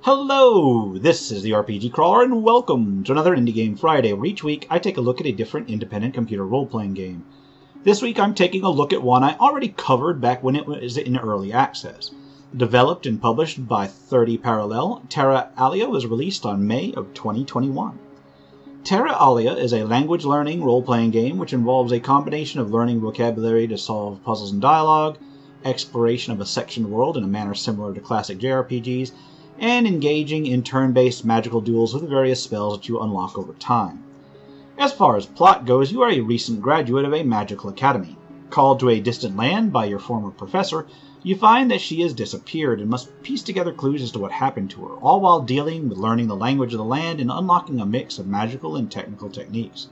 Hello, this is the RPG Crawler, and welcome to another Indie Game Friday, where each week I take a look at a different independent computer role-playing game. This week I'm taking a look at one I already covered back when it was in early access. Developed and published by 30 Parallel, Terra Alia was released on May of 2021. Terra Alia is a language-learning role-playing game which involves a combination of learning vocabulary to solve puzzles and dialogue, exploration of a sectioned world in a manner similar to classic JRPGs, and engaging in turn-based magical duels with various spells that you unlock over time. As far as plot goes, you are a recent graduate of a magical academy. Called to a distant land by your former professor, you find that she has disappeared and must piece together clues as to what happened to her, all while dealing with learning the language of the land and unlocking a mix of magical and technical techniques.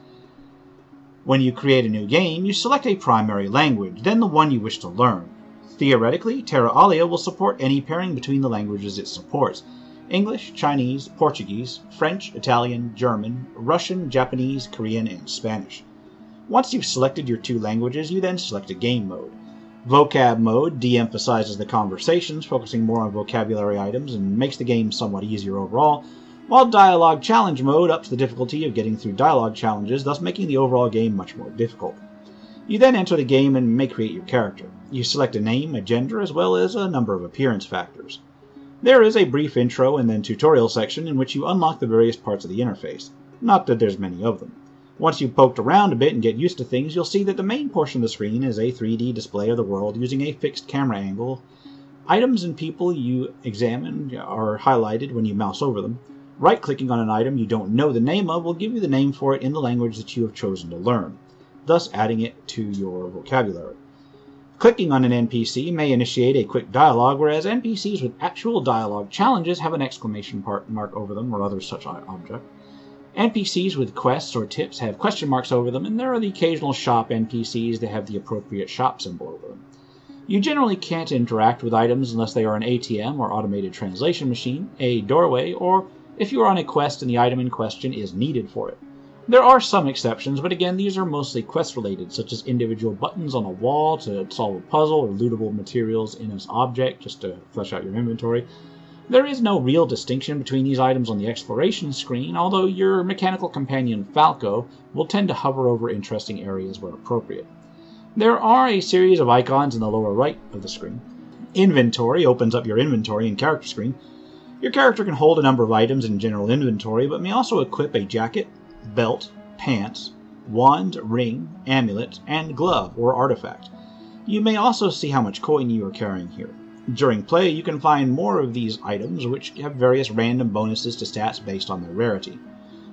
When you create a new game, you select a primary language, then the one you wish to learn. Theoretically, Terra Alia will support any pairing between the languages it supports: English, Chinese, Portuguese, French, Italian, German, Russian, Japanese, Korean, and Spanish. Once you've selected your two languages, you then select a game mode. Vocab mode de-emphasizes the conversations, focusing more on vocabulary items and makes the game somewhat easier overall, while Dialogue Challenge mode ups the difficulty of getting through dialogue challenges, thus making the overall game much more difficult. You then enter the game and may create your character. You select a name, a gender, as well as a number of appearance factors. There is a brief intro and then tutorial section in which you unlock the various parts of the interface. Not that there's many of them. Once you've poked around a bit and get used to things, you'll see that the main portion of the screen is a 3D display of the world using a fixed camera angle. Items and people you examine are highlighted when you mouse over them. Right-clicking on an item you don't know the name of will give you the name for it in the language that you have chosen to learn, thus adding it to your vocabulary. Clicking on an NPC may initiate a quick dialogue, whereas NPCs with actual dialogue challenges have an exclamation mark over them or other such object. NPCs with quests or tips have question marks over them, and there are the occasional shop NPCs that have the appropriate shop symbol over them. You generally can't interact with items unless they are an ATM or automated translation machine, a doorway, or if you are on a quest and the item in question is needed for it. There are some exceptions, but again, these are mostly quest-related, such as individual buttons on a wall to solve a puzzle or lootable materials in an object just to flesh out your inventory. There is no real distinction between these items on the exploration screen, although your mechanical companion Falco will tend to hover over interesting areas where appropriate. There are a series of icons in the lower right of the screen. Inventory opens up your inventory and character screen. Your character can hold a number of items in general inventory, but may also equip a jacket, belt, pants, wand, ring, amulet, and glove or artifact. You may also see how much coin you are carrying here. During play, you can find more of these items, which have various random bonuses to stats based on their rarity.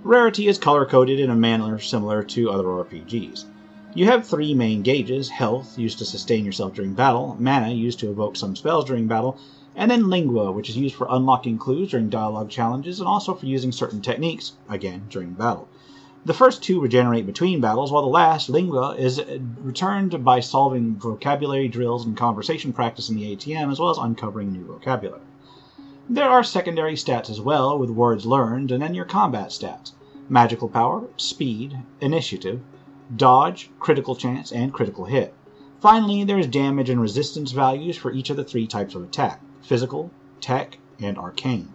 Rarity is color-coded in a manner similar to other RPGs. You have three main gauges: health, used to sustain yourself during battle; mana, used to evoke some spells during battle; and then lingua, which is used for unlocking clues during dialogue challenges and also for using certain techniques, again, during battle. The first two regenerate between battles, while the last, lingua, is returned by solving vocabulary drills and conversation practice in the ATM, as well as uncovering new vocabulary. There are secondary stats as well, with words learned, and then your combat stats: magical power, speed, initiative, dodge, critical chance, and critical hit. Finally, there is damage and resistance values for each of the three types of attack: physical, tech, and arcane.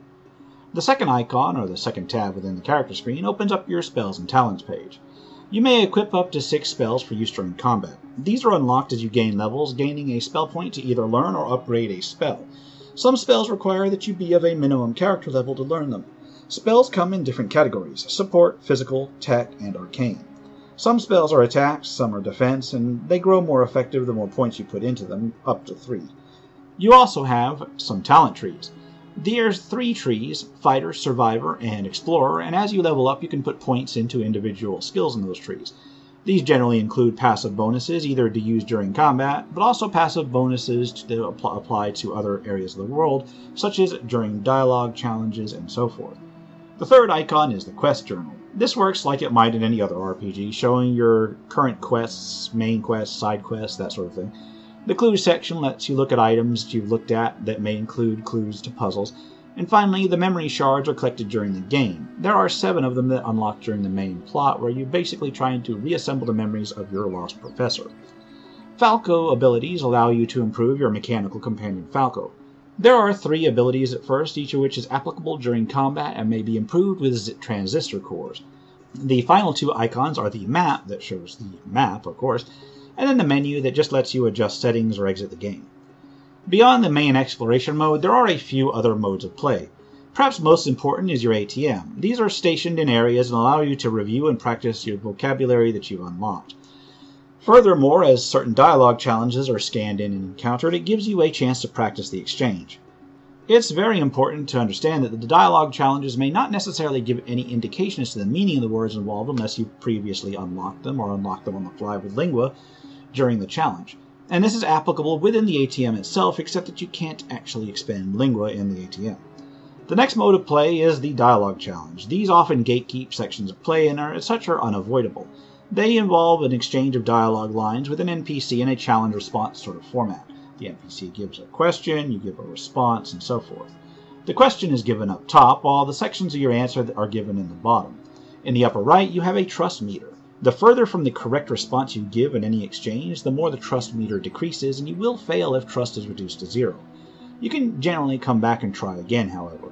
The second icon, or the second tab within the character screen, opens up your Spells and Talents page. You may equip up to 6 spells for use during combat. These are unlocked as you gain levels, gaining a spell point to either learn or upgrade a spell. Some spells require that you be of a minimum character level to learn them. Spells come in different categories: support, physical, tech, and arcane. Some spells are attacks, some are defense, and they grow more effective the more points you put into them, up to 3. You also have some talent trees. There's 3 trees: Fighter, Survivor, and Explorer, and as you level up you can put points into individual skills in those trees. These generally include passive bonuses, either to use during combat, but also passive bonuses to apply to other areas of the world, such as during dialogue, challenges, and so forth. The third icon is the Quest Journal. This works like it might in any other RPG, showing your current quests, main quests, side quests, that sort of thing. The Clues section lets you look at items you've looked at that may include clues to puzzles. And finally, the memory shards are collected during the game. There are 7 of them that unlock during the main plot, where you're basically trying to reassemble the memories of your lost professor. Falco abilities allow you to improve your mechanical companion Falco. There are 3 abilities at first, each of which is applicable during combat and may be improved with transistor cores. The final 2 icons are the map, that shows the map, of course, and then the menu that just lets you adjust settings or exit the game. Beyond the main exploration mode, there are a few other modes of play. Perhaps most important is your ATM. These are stationed in areas and allow you to review and practice your vocabulary that you've unlocked. Furthermore, as certain dialogue challenges are scanned in and encountered, it gives you a chance to practice the exchange. It's very important to understand that the dialogue challenges may not necessarily give any indication as to the meaning of the words involved unless you previously unlocked them or unlocked them on the fly with Lingua during the challenge. And this is applicable within the ATM itself, except that you can't actually expend Lingua in the ATM. The next mode of play is the dialogue challenge. These often gatekeep sections of play and as such are unavoidable. They involve an exchange of dialogue lines with an NPC in a challenge-response sort of format. The NPC gives a question, you give a response, and so forth. The question is given up top, while the sections of your answer are given in the bottom. In the upper right, you have a trust meter. The further from the correct response you give in any exchange, the more the trust meter decreases, and you will fail if trust is reduced to 0. You can generally come back and try again, however.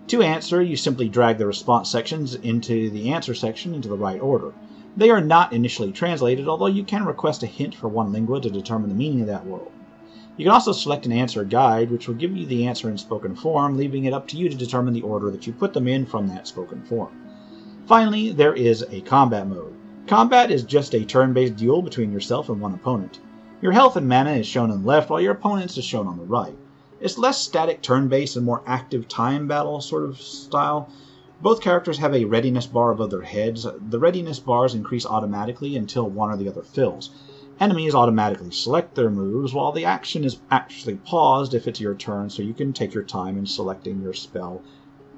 To answer, you simply drag the response sections into the answer section into the right order. They are not initially translated, although you can request a hint for one lingua to determine the meaning of that word. You can also select an answer guide, which will give you the answer in spoken form, leaving it up to you to determine the order that you put them in from that spoken form. Finally, there is a combat mode. Combat is just a turn-based duel between yourself and one opponent. Your health and mana is shown on the left, while your opponent's is shown on the right. It's less static turn-based and more active time battle sort of style. Both characters have a readiness bar above their heads. The readiness bars increase automatically until one or the other fills. Enemies automatically select their moves, while the action is actually paused if it's your turn, so you can take your time in selecting your spell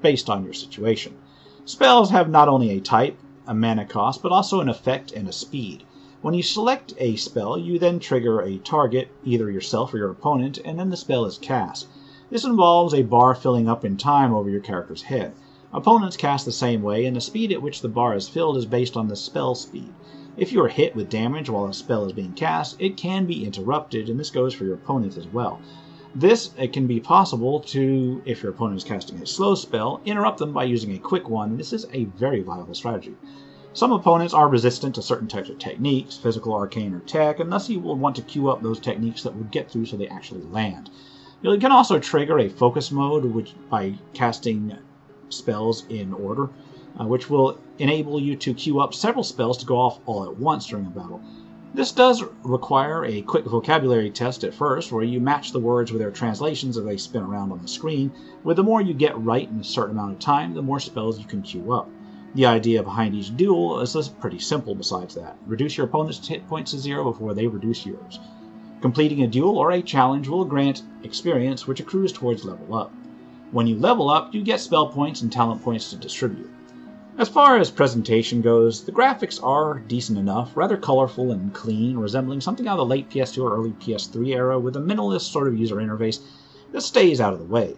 based on your situation. Spells have not only a type, a mana cost, but also an effect and a speed. When you select a spell, you then trigger a target, either yourself or your opponent, and then the spell is cast. This involves a bar filling up in time over your character's head. Opponents cast the same way, and the speed at which the bar is filled is based on the spell speed. If you are hit with damage while a spell is being cast, it can be interrupted, and this goes for your opponent as well. It can be possible to, if your opponent is casting a slow spell, interrupt them by using a quick one. This is a very viable strategy. Some opponents are resistant to certain types of techniques, physical, arcane, or tech, and thus you will want to queue up those techniques that would get through so they actually land. You can also trigger a focus mode by casting spells in order, which will enable you to queue up several spells to go off all at once during a battle. This does require a quick vocabulary test at first, where you match the words with their translations as they spin around on the screen. With the more you get right in a certain amount of time, the more spells you can queue up. The idea behind each duel is pretty simple besides that. Reduce your opponent's hit points to 0 before they reduce yours. Completing a duel or a challenge will grant experience, which accrues towards level up. When you level up, you get spell points and talent points to distribute. As far as presentation goes, the graphics are decent enough, rather colorful and clean, resembling something out of the late PS2 or early PS3 era with a minimalist sort of user interface that stays out of the way.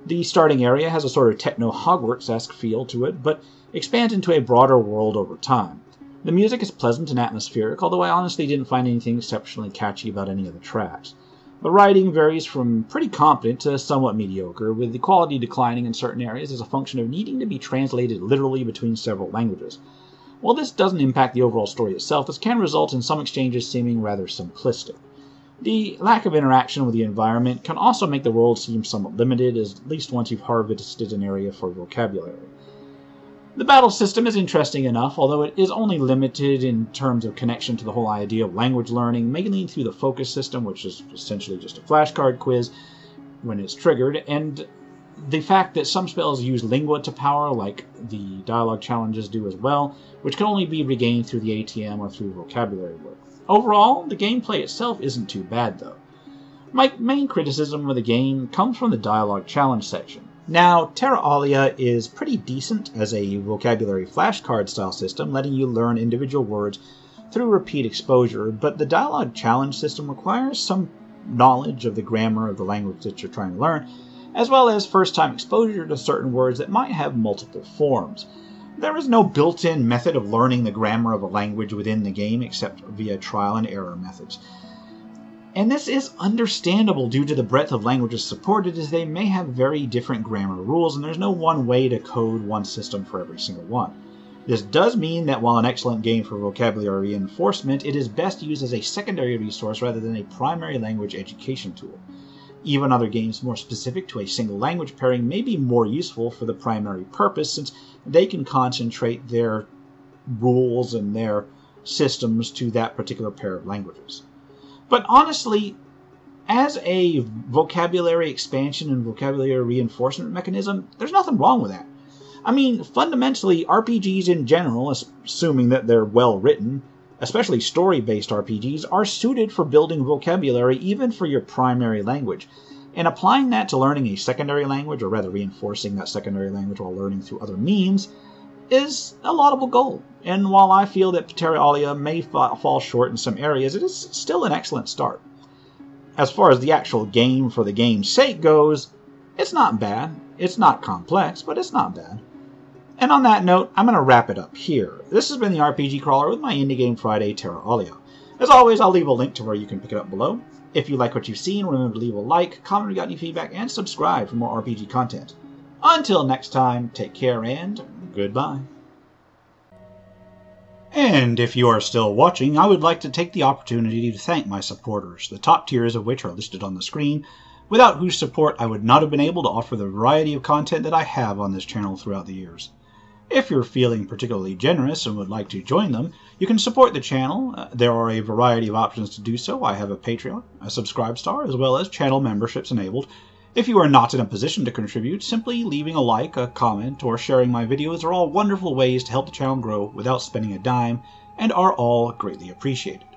The starting area has a sort of techno-Hogwarts-esque feel to it, but expands into a broader world over time. The music is pleasant and atmospheric, although I honestly didn't find anything exceptionally catchy about any of the tracks. The writing varies from pretty competent to somewhat mediocre, with the quality declining in certain areas as a function of needing to be translated literally between several languages. While this doesn't impact the overall story itself, this can result in some exchanges seeming rather simplistic. The lack of interaction with the environment can also make the world seem somewhat limited, at least once you've harvested an area for vocabulary. The battle system is interesting enough, although it is only limited in terms of connection to the whole idea of language learning, mainly through the focus system, which is essentially just a flashcard quiz when it's triggered, and the fact that some spells use lingua to power, like the dialogue challenges do as well, which can only be regained through the ATM or through vocabulary work. Overall, the gameplay itself isn't too bad, though. My main criticism of the game comes from the dialogue challenge section. Now, Terra Alia is pretty decent as a vocabulary flashcard style system, letting you learn individual words through repeat exposure, but the dialogue challenge system requires some knowledge of the grammar of the language that you're trying to learn, as well as first-time exposure to certain words that might have multiple forms. There is no built-in method of learning the grammar of a language within the game except via trial and error methods. And this is understandable due to the breadth of languages supported, as they may have very different grammar rules, and there's no one way to code one system for every single one. This does mean that while an excellent game for vocabulary reinforcement, it is best used as a secondary resource rather than a primary language education tool. Even other games more specific to a single language pairing may be more useful for the primary purpose, since they can concentrate their rules and their systems to that particular pair of languages. But honestly, as a vocabulary expansion and vocabulary reinforcement mechanism, there's nothing wrong with that. I mean, fundamentally, RPGs in general, assuming that they're well written, especially story-based RPGs, are suited for building vocabulary even for your primary language. And applying that to learning a secondary language, or rather reinforcing that secondary language while learning through other means, is a laudable goal. And while I feel that Terra Alia may fall short in some areas, it is still an excellent start. As far as the actual game for the game's sake goes, it's not bad. It's not complex, but it's not bad. And on that note, I'm going to wrap it up here. This has been the RPG Crawler with my Indie Game Friday Terra Alia. As always, I'll leave a link to where you can pick it up below. If you like what you've seen, remember to leave a like, comment if you got any feedback, and subscribe for more RPG content. Until next time, take care and goodbye. And if you are still watching, I would like to take the opportunity to thank my supporters, the top tiers of which are listed on the screen, without whose support I would not have been able to offer the variety of content that I have on this channel throughout the years. If you're feeling particularly generous and would like to join them, you can support the channel. There are a variety of options to do so. I have a Patreon, a Subscribe-Star, as well as channel memberships enabled. If you are not in a position to contribute, simply leaving a like, a comment, or sharing my videos are all wonderful ways to help the channel grow without spending a dime, and are all greatly appreciated.